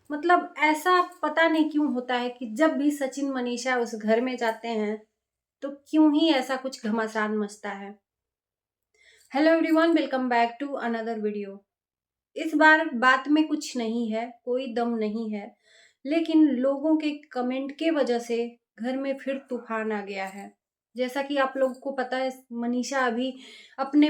मतलब ऐसा पता नहीं क्यों होता है कि जब भी सचिन मनीषा उस घर में जाते हैं तो क्यों ही ऐसा कुछ घमासान मचता है। Hello everyone, welcome back to another video. इस बार बात में कुछ नहीं है, कोई दम नहीं है, लेकिन लोगों के कमेंट के वजह से घर में फिर तूफान आ गया है। जैसा कि आप लोगों को पता है, मनीषा अभी अपने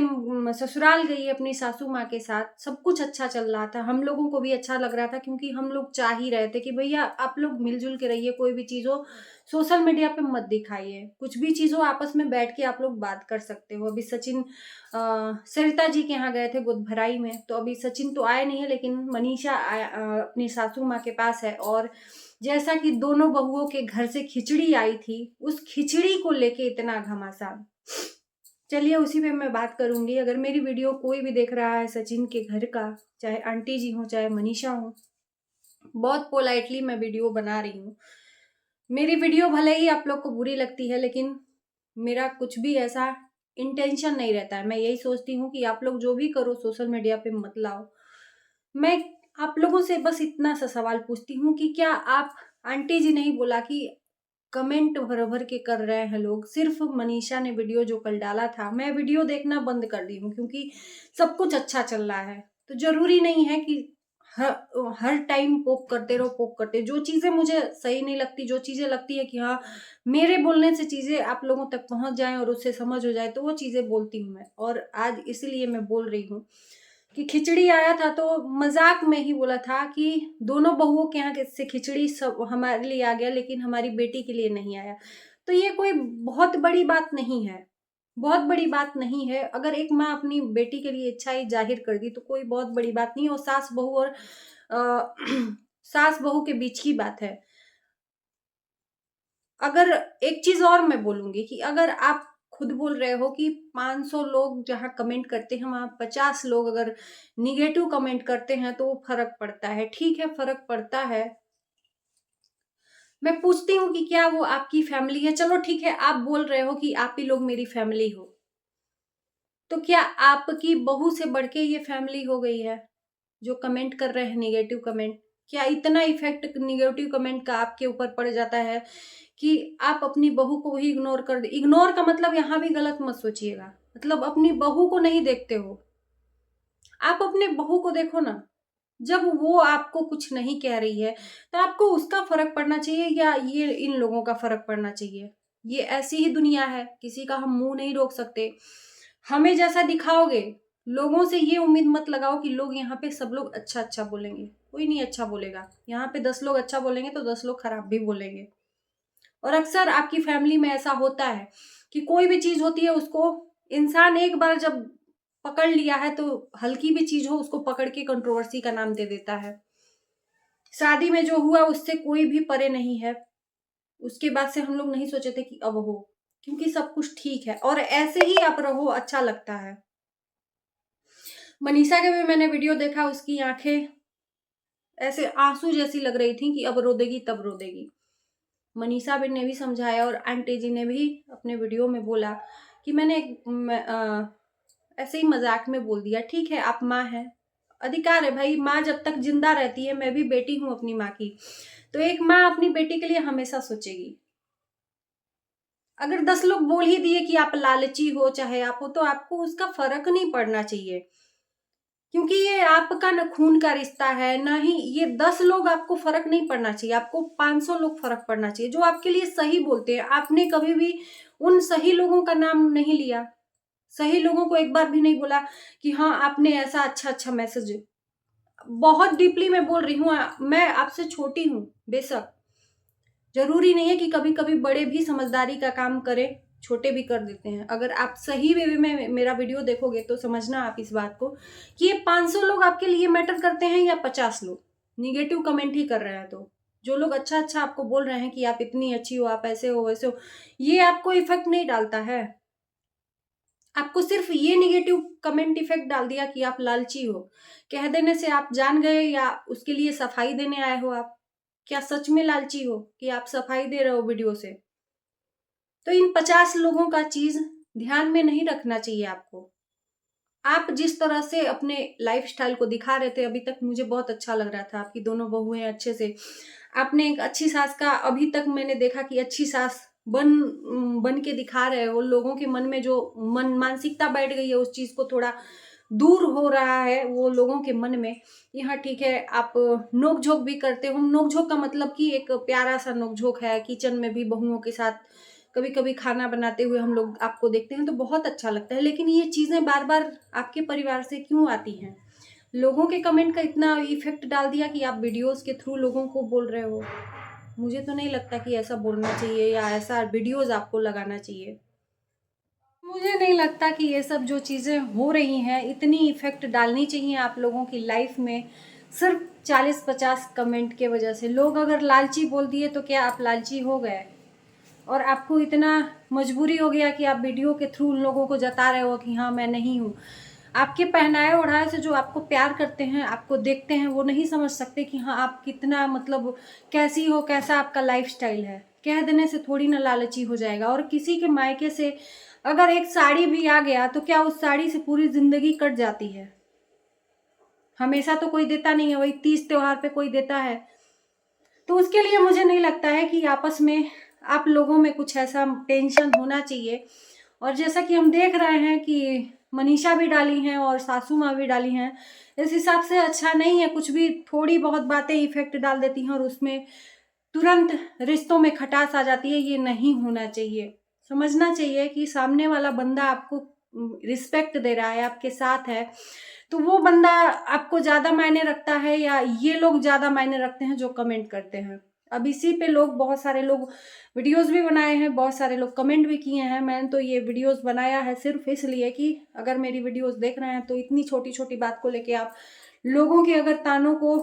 ससुराल गई है अपनी सासू माँ के साथ। सब कुछ अच्छा चल रहा था, हम लोगों को भी अच्छा लग रहा था, क्योंकि हम लोग चाह ही रहे थे कि भैया आप लोग मिलजुल के रहिए, कोई भी चीज़ हो सोशल मीडिया पे मत दिखाइए, कुछ भी चीज़ हो आपस में बैठ के आप लोग बात कर सकते हो। अभी सचिन सरिता जी के यहाँ गए थे गोद भराई में, तो अभी सचिन तो आए नहीं है, लेकिन मनीषा अपनी सासू माँ के पास है। और जैसा कि दोनों बहुओं के घर से खिचड़ी आई थी, उस खिचड़ी को लेके इतना घमासान। चलिए उसी पे मैं बात करूंगी। अगर मेरी वीडियो कोई भी देख रहा है सचिन के घर का, चाहे आंटी जी हो चाहे मनीषा हो, बहुत पोलाइटली मैं वीडियो बना रही हूँ। मेरी वीडियो भले ही आप लोग को बुरी लगती है, लेकिन मेरा कुछ भी ऐसा इंटेंशन नहीं रहता है। मैं यही सोचती हूँ कि आप लोग जो भी करो सोशल मीडिया पे मत लाओ। मैं आप लोगों से बस इतना सा सवाल पूछती हूँ कि क्या आप, आंटी जी नहीं बोला कि कमेंट भर भर के कर रहे हैं लोग, सिर्फ मनीषा ने वीडियो जो कल डाला था, मैं वीडियो देखना बंद कर दी हूँ क्योंकि सब कुछ अच्छा चल रहा है। तो जरूरी नहीं है कि हर टाइम पोक करते रहो, पोक करते। जो चीजें मुझे सही नहीं लगती, जो चीजें लगती है कि हाँ मेरे बोलने से चीजें आप लोगों तक पहुंच जाएं और उससे समझ हो जाए, तो वो चीजें बोलती हूँ मैं। और आज इसीलिए मैं बोल रही हूँ कि खिचड़ी आया था तो मजाक में ही बोला था कि दोनों बहुओं के यहाँ से खिचड़ी सब हमारे लिए आ गया, लेकिन हमारी बेटी के लिए नहीं आया। तो ये कोई बहुत बड़ी बात नहीं है, बहुत बड़ी बात नहीं है। अगर एक माँ अपनी बेटी के लिए इच्छा ही जाहिर कर दी तो कोई बहुत बड़ी बात नहीं है। और सास बहू और सास बहू के बीच की बात है। अगर एक चीज और मैं बोलूंगी कि अगर आप खुद बोल रहे हो कि 500 लोग जहां कमेंट करते हैं वहां 50 लोग अगर निगेटिव कमेंट करते हैं तो वो फर्क पड़ता है। ठीक है, फर्क पड़ता है। मैं पूछती हूँ कि क्या वो आपकी फैमिली है? चलो ठीक है, आप बोल रहे हो कि आप ही लोग मेरी फैमिली हो, तो क्या आपकी बहू से बढ़ के ये फैमिली हो गई है जो कमेंट कर रहे हैं निगेटिव कमेंट? क्या इतना इफेक्ट निगेटिव कमेंट का आपके ऊपर पड़ जाता है कि आप अपनी बहू को ही इग्नोर कर दे? इग्नोर का मतलब यहाँ भी गलत मत सोचिएगा, मतलब अपनी बहू को नहीं देखते हो। आप अपने बहू को देखो ना। जब वो आपको कुछ नहीं कह रही है तो आपको उसका फर्क पड़ना चाहिए या ये इन लोगों का फर्क पड़ना चाहिए? ये ऐसी ही दुनिया है, किसी का हम मुंह नहीं रोक सकते। हमें जैसा दिखाओगे, लोगों से ये उम्मीद मत लगाओ कि लोग यहाँ पे सब लोग अच्छा अच्छा बोलेंगे। कोई नहीं अच्छा बोलेगा। यहाँ पे 10 लोग अच्छा बोलेंगे तो 10 लोग खराब भी बोलेंगे। और अक्सर आपकी फैमिली में ऐसा होता है कि कोई भी चीज होती है उसको इंसान एक बार जब पकड़ लिया है तो हल्की भी चीज हो उसको पकड़ के कंट्रोवर्सी का नाम दे देता है। शादी में जो हुआ उससे कोई भी परे नहीं है। उसके बाद से हम लोग नहीं सोचे थे कि अब हो, क्योंकि सब कुछ ठीक है और ऐसे ही आप रहो, अच्छा लगता है। मनीषा के भी मैंने वीडियो देखा, उसकी आंखें ऐसे आंसू जैसी लग रही थी कि अब रो देगी तब रो देगी। मनीषा भी ने भी समझाया और आंटी जी ने भी अपने वीडियो में बोला कि ऐसे ही मजाक में बोल दिया। ठीक है, आप माँ हैं, अधिकार है भाई। माँ जब तक जिंदा रहती है, मैं भी बेटी हूँ अपनी माँ की, तो एक माँ अपनी बेटी के लिए हमेशा सोचेगी। अगर 10 लोग बोल ही दिए कि आप लालची हो चाहे आप हो, तो आपको उसका फर्क नहीं पड़ना चाहिए, क्योंकि ये आपका न खून का रिश्ता है ना ही ये 10 लोग। आपको फर्क नहीं पड़ना चाहिए, आपको 500 लोग फर्क पड़ना चाहिए जो आपके लिए सही बोलते हैं। आपने कभी भी उन सही लोगों का नाम नहीं लिया, सही लोगों को एक बार भी नहीं बोला कि हाँ आपने ऐसा अच्छा अच्छा मैसेज। बहुत डीपली मैं बोल रही हूँ, मैं आपसे छोटी हूँ बेशक, जरूरी नहीं है कि कभी कभी बड़े भी समझदारी का काम करें, छोटे भी कर देते हैं। अगर आप सही वे में मेरा वीडियो देखोगे तो समझना आप इस बात को कि ये 500 लोग आपके लिए मैटर करते हैं या 50 लोग निगेटिव कमेंट ही कर रहे हैं। तो जो लोग अच्छा अच्छा आपको बोल रहे हैं कि आप इतनी अच्छी हो, आप ऐसे हो वैसे हो, ये आपको इफेक्ट नहीं डालता है। आपको सिर्फ ये निगेटिव कमेंट इफेक्ट डाल दिया कि आप लालची हो। कह देने से आप जान गए या उसके लिए सफाई देने आए हो? आप क्या सच में लालची हो कि आप सफाई दे रहे हो वीडियो से? तो इन 50 लोगों का चीज ध्यान में नहीं रखना चाहिए आपको। आप जिस तरह से अपने लाइफस्टाइल को दिखा रहे थे अभी तक, मुझे बहुत अच्छा लग रहा था। आपकी दोनों बहुएं अच्छे से, आपने एक अच्छी सास का, अभी तक मैंने देखा कि अच्छी सास बन के दिखा रहे हो। लोगों के मन में जो मानसिकता बैठ गई है उस चीज को थोड़ा दूर हो रहा है वो लोगों के मन में। यहाँ ठीक है, आप नोक झोंक भी करते हो। नोक झोंक का मतलब कि एक प्यारा सा नोक झोंक है, किचन में भी बहुओं के साथ कभी कभी खाना बनाते हुए हम लोग आपको देखते हैं तो बहुत अच्छा लगता है। लेकिन ये चीजें बार बार आपके परिवार से क्यों आती हैं? लोगों के कमेंट का इतना इफेक्ट डाल दिया कि आप वीडियोस के थ्रू लोगों को बोल रहे हो। मुझे तो नहीं लगता कि ऐसा बोलना चाहिए या ऐसा वीडियोस आपको लगाना चाहिए। मुझे नहीं लगता कि ये सब जो चीज़ें हो रही हैं इतनी इफेक्ट डालनी चाहिए आप लोगों की लाइफ में, सिर्फ 40-50 कमेंट के वजह से। लोग अगर लालची बोल दिए तो क्या आप लालची हो गए? और आपको इतना मजबूरी हो गया कि आप वीडियो के थ्रू उन लोगों को जता रहे हो कि हाँ मैं नहीं हूँ। आपके पहनाए ओढ़ाए से जो आपको प्यार करते हैं, आपको देखते हैं, वो नहीं समझ सकते कि हाँ आप कितना मतलब कैसी हो, कैसा आपका लाइफस्टाइल है। कह देने से थोड़ी ना लालची हो जाएगा। और किसी के मायके से अगर एक साड़ी भी आ गया तो क्या उस साड़ी से पूरी जिंदगी कट जाती है? हमेशा तो कोई देता नहीं है, वही तीज त्योहार पे कोई देता है। तो उसके लिए मुझे नहीं लगता है कि आपस में आप लोगों में कुछ ऐसा टेंशन होना चाहिए। और जैसा कि हम देख रहे हैं कि मनीषा भी डाली हैं और सासू माँ भी डाली हैं, इस हिसाब से अच्छा नहीं है। कुछ भी थोड़ी बहुत बातें इफेक्ट डाल देती हैं और उसमें तुरंत रिश्तों में खटास आ जाती है। ये नहीं होना चाहिए। समझना चाहिए कि सामने वाला बंदा आपको रिस्पेक्ट दे रहा है, आपके साथ है, तो वो बंदा आपको ज्यादा मायने रखता है या ये लोग ज्यादा मायने रखते हैं जो कमेंट करते हैं? अब इसी पे लोग, बहुत सारे लोग वीडियोस भी बनाए हैं, बहुत सारे लोग कमेंट भी किए हैं। मैंने तो ये वीडियोस बनाया है सिर्फ इसलिए कि अगर मेरी वीडियोस देख रहे हैं तो इतनी छोटी छोटी बात को लेके आप लोगों के अगर तानों को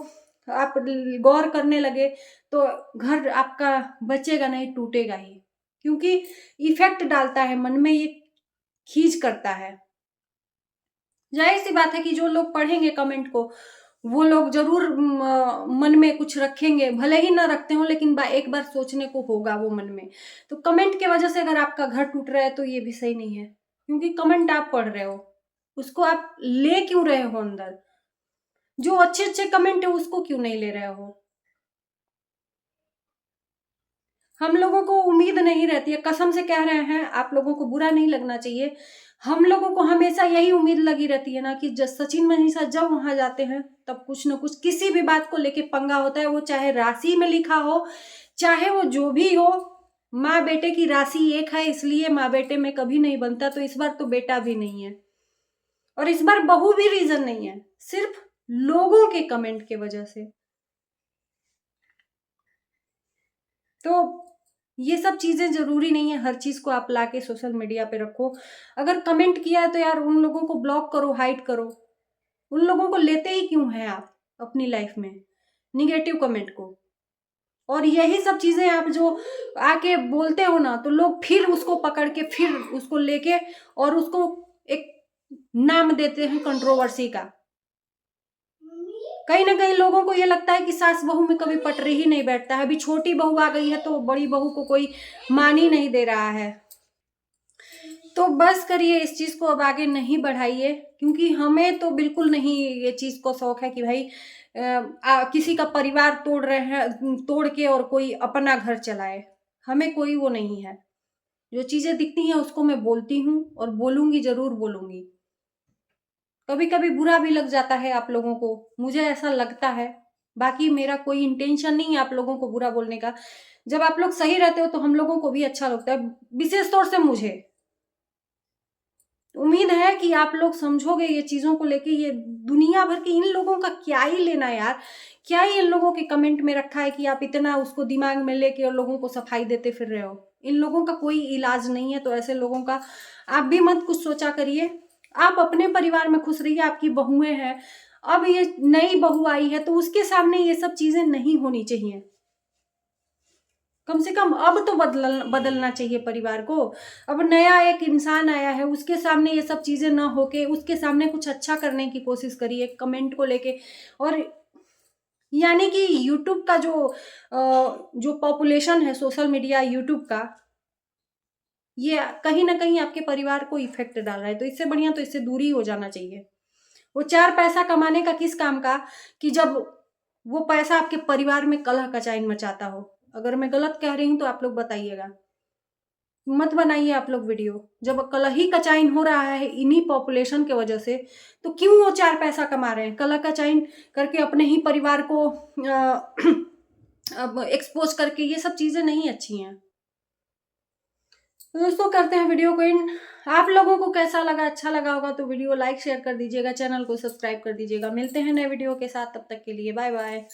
आप गौर करने लगे तो घर आपका बचेगा नहीं, टूटेगा ही। क्योंकि इफेक्ट डालता है मन में, ये खींच करता है। जाहिर सी बात है कि जो लोग पढ़ेंगे कमेंट को वो लोग जरूर मन में कुछ रखेंगे, भले ही ना रखते हो लेकिन एक बार सोचने को होगा वो मन में। तो कमेंट की वजह से अगर आपका घर टूट रहा है तो ये भी सही नहीं है। क्योंकि कमेंट आप पढ़ रहे हो, उसको आप ले क्यों रहे हो अंदर? जो अच्छे अच्छे कमेंट है उसको क्यों नहीं ले रहे हो? हम लोगों को उम्मीद नहीं रहती है, कसम से कह रहे हैं, आप लोगों को बुरा नहीं लगना चाहिए। हम लोगों को हमेशा यही उम्मीद लगी रहती है ना कि जब सचिन मनीषा जब वहां जाते हैं तब कुछ ना कुछ किसी भी बात को लेके पंगा होता है। वो चाहे राशि में लिखा हो, चाहे वो जो भी हो, माँ बेटे की राशि एक है इसलिए माँ बेटे में कभी नहीं बनता। तो इस बार तो बेटा भी नहीं है और इस बार बहू भी रीजन नहीं है, सिर्फ लोगों के कमेंट के वजह से। तो ये सब चीजें जरूरी नहीं है हर चीज को आप लाके सोशल मीडिया पे रखो। अगर कमेंट किया है तो यार उन लोगों को ब्लॉक करो, हाइड करो। उन लोगों को लेते ही क्यों हैं आप अपनी लाइफ में, निगेटिव कमेंट को? और यही सब चीजें आप जो आके बोलते हो ना तो लोग फिर उसको पकड़ के फिर उसको लेके और उसको एक नाम देते हैं कंट्रोवर्सी का। कहीं ना कहीं लोगों को ये लगता है कि सास बहू में कभी पटरी ही नहीं बैठता है। अभी छोटी बहू आ गई है तो बड़ी बहू को कोई मान ही नहीं दे रहा है। तो बस करिए, इस चीज को अब आगे नहीं बढ़ाइए। क्योंकि हमें तो बिल्कुल नहीं ये चीज को शौक है कि भाई किसी का परिवार तोड़ रहे हैं, तोड़ के और कोई अपना घर चलाए। हमें कोई वो नहीं है। जो चीजें दिखती हैं उसको मैं बोलती हूँ और बोलूंगी, जरूर बोलूंगी। कभी कभी बुरा भी लग जाता है आप लोगों को, मुझे ऐसा लगता है। बाकी मेरा कोई इंटेंशन नहीं है आप लोगों को बुरा बोलने का। जब आप लोग सही रहते हो तो हम लोगों को भी अच्छा लगता है, विशेष तौर से मुझे। उम्मीद है कि आप लोग समझोगे ये चीजों को लेके। ये दुनिया भर के इन लोगों का क्या ही लेना यार? क्या ही इन लोगों के कमेंट में रखा है कि आप इतना उसको दिमाग में लेके और लोगों को सफाई देते फिर रहे हो? इन लोगों का कोई इलाज नहीं है। तो ऐसे लोगों का आप भी मत कुछ सोचा करिए। आप अपने परिवार में खुश रहिए। आपकी बहुएं हैं, अब ये नई बहू आई है तो उसके सामने ये सब चीजें नहीं होनी चाहिए। कम से कम अब तो बदलना चाहिए परिवार को। अब नया एक इंसान आया है, उसके सामने ये सब चीजें ना होके उसके सामने कुछ अच्छा करने की कोशिश करिए कमेंट को लेके। और यानी कि यूट्यूब का जो पॉपुलेशन है, सोशल मीडिया यूट्यूब का, ये कहीं ना कहीं आपके परिवार को इफेक्ट डाल रहा है। तो इससे बढ़िया तो इससे दूरी हो जाना चाहिए। वो 4 पैसा कमाने का किस काम का, कि जब वो पैसा आपके परिवार में कलह कचाइन मचाता हो। अगर मैं गलत कह रही हूं तो आप लोग बताइएगा, मत बनाइए आप लोग वीडियो। जब कलह ही कचाइन हो रहा है इन्हीं पॉपुलेशन के वजह से, तो क्यों वो 4 पैसा कमा रहे हैं? कलह कचाइन करके अपने ही परिवार को अब एक्सपोज करके, ये सब चीजें नहीं अच्छी हैं। तो दोस्तों करते हैं वीडियो को एंड। आप लोगों को कैसा लगा, अच्छा लगा होगा तो वीडियो लाइक शेयर कर दीजिएगा, चैनल को सब्सक्राइब कर दीजिएगा। मिलते हैं नए वीडियो के साथ, तब तक के लिए बाय बाय।